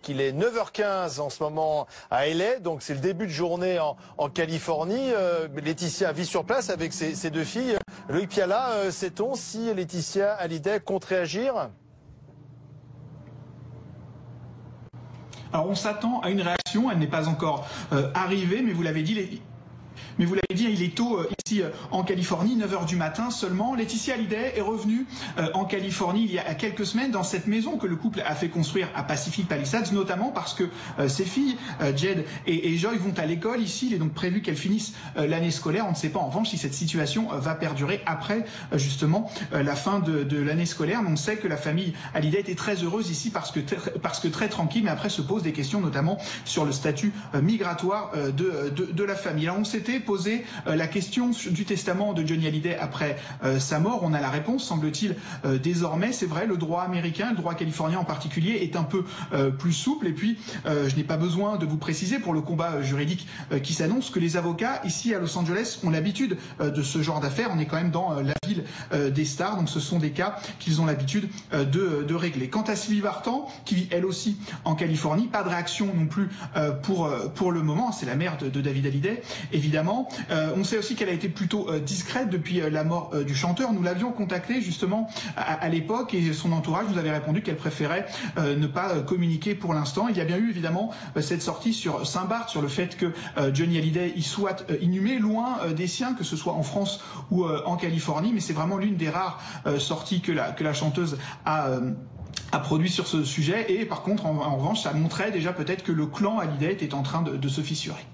qu'il est 9h15 en ce moment à LA, donc c'est le début de journée en Californie. Laetitia vit sur place avec ses deux filles. Loïc Piala, sait-on si Laetitia Hallyday compte réagir ? Alors on s'attend à une réaction, elle n'est pas encore arrivée, mais vous l'avez dit, il est tôt ici en Californie, 9h du matin seulement. Laetitia Hallyday est revenue en Californie il y a quelques semaines dans cette maison que le couple a fait construire à Pacific Palisades, notamment parce que ses filles, Jed et Joy, vont à l'école ici. Il est donc prévu qu'elles finissent l'année scolaire. On ne sait pas en revanche si cette situation va perdurer après justement la fin de l'année scolaire. Mais on sait que la famille Hallyday était très heureuse ici parce que très tranquille, mais après se posent des questions notamment sur le statut migratoire de la famille. Alors on s'était posé la question du testament de Johnny Hallyday après sa mort. On a la réponse, semble-t-il, désormais. C'est vrai, le droit américain, le droit californien en particulier, est un peu plus souple. Et puis, je n'ai pas besoin de vous préciser pour le combat juridique qui s'annonce que les avocats ici à Los Angeles ont l'habitude de ce genre d'affaires. On est quand même dans la ville des stars, donc ce sont des cas qu'ils ont l'habitude de régler. Quant à Sylvie Vartan, qui vit elle aussi en Californie, pas de réaction non plus pour le moment. C'est la mère de David Hallyday, évidemment. On sait aussi qu'elle a été plutôt discrète depuis la mort du chanteur. Nous l'avions contactée justement à l'époque et son entourage nous avait répondu qu'elle préférait ne pas communiquer pour l'instant. Il y a bien eu évidemment cette sortie sur Saint-Barth sur le fait que Johnny Hallyday y soit inhumé loin des siens, que ce soit en France ou en Californie, mais c'est vraiment l'une des rares sorties que la chanteuse a produit sur ce sujet. Et par contre, en revanche, ça montrait déjà peut-être que le clan Hallyday était en train de se fissurer.